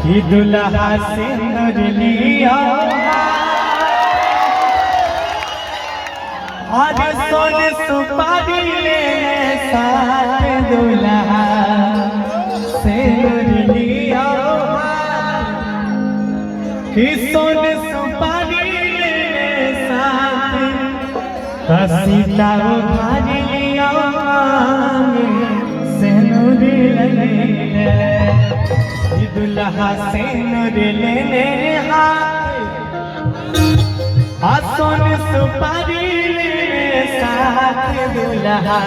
कि दुल्हा से नर लिया और सोन सुपारी ले साथ दुल्हा से नर लिया कि सोन सुपारी ले साथ सीता उधारी लिया से नूर लेने दुल्हा से नूर लेने सोन सुपारी लेने साथ दुल्हा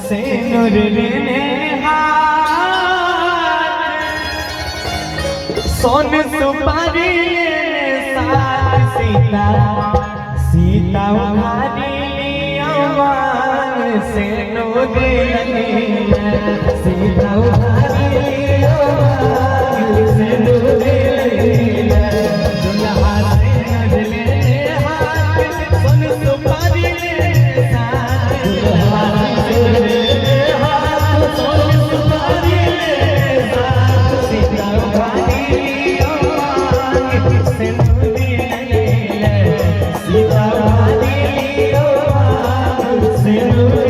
से नूर लेने सोन सुपारी लेने साथ सीता सीता उधारी लिया से नूर लेने सीता उधारी लिया से नूर लेने दुल्हा से नूर लेने सोन सुपारी लेने साथ दुल्हा से नूर लेने सोन सुपारी लेने साथ सीता उधारी लिया से नूर लेने सीता उधारी लिया से नूर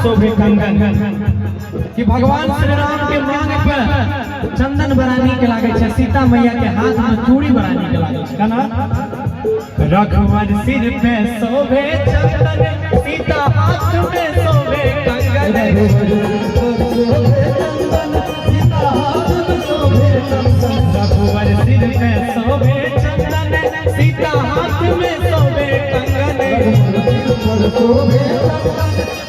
शोभे कंगन कि भगवान श्री राम के मांग पर चंदन बड़ा नीक लागे छे, सीता मैया के हाथ में चूड़ी बड़ा नीक लागे छे। कना रघुवर सिर पे शोभे चंदन, सीता हाथ में शोभे कंगन। रघुवर सिर पे शोभे चंदन, सीता हाथ में शोभे कंगन।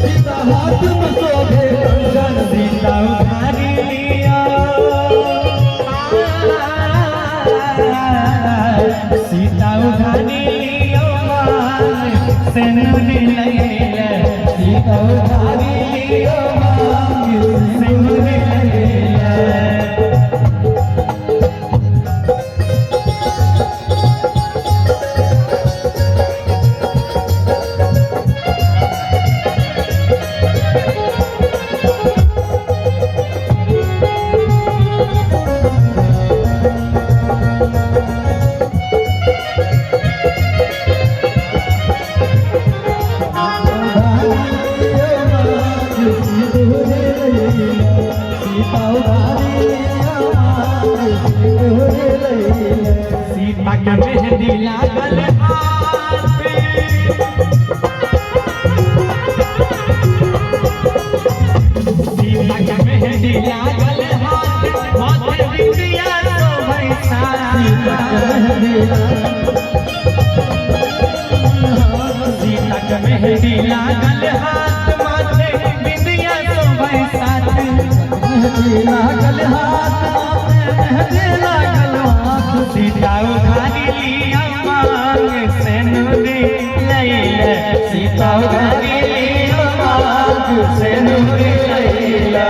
सीता हाथ में शोभे कंगन, सीता उधारी लिया सीता उधारी लिया से नूर लेने सीता उधारी लिया से नूर लेने। सीता के मेहंदी लागल हाथ, सीता के मेहंदी लागल हाथ, माथे बिंदिया शोभै साथ। सीता के मेहंदी लागल हाथ, माथे बिंदिया शोभै साथ। लागल हाथ मेहंदी लागल हाथ, सीता उधारी लिया मांग से नूर लैले सीता उधारी लिया मांग से नूर लैले।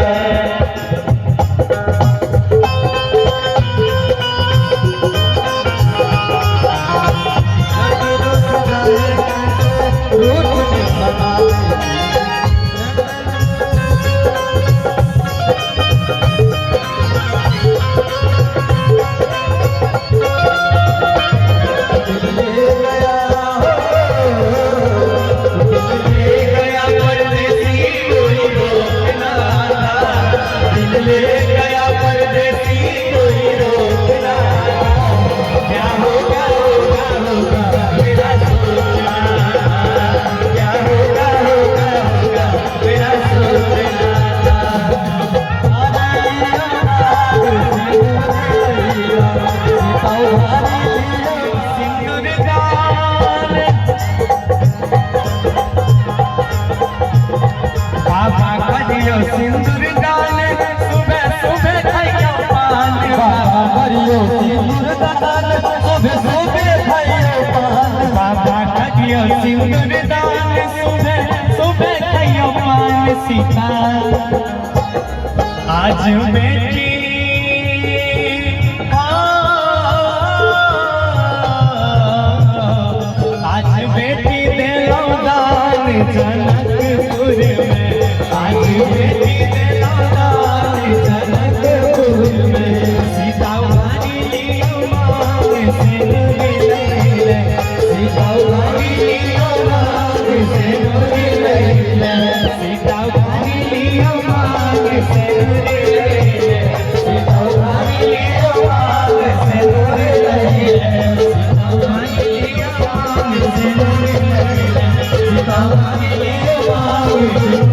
दान सुबह सुबह खाइयो पान बाबा करियो सिंदूर दान सुबह सुबह खाइयो पान सीता आज बेटी आज बेटी देलो दान जनकपुर में आज बेटी देलो दान जनकपुर में सीता वाली लियो मांग से ले सीता वाली लियो मांग से ले सीता वाली लियो मांग से ले सीता वाली लियो मांग से ले सीता वाली लियो मांग से ले सीता वाली लियो मांग से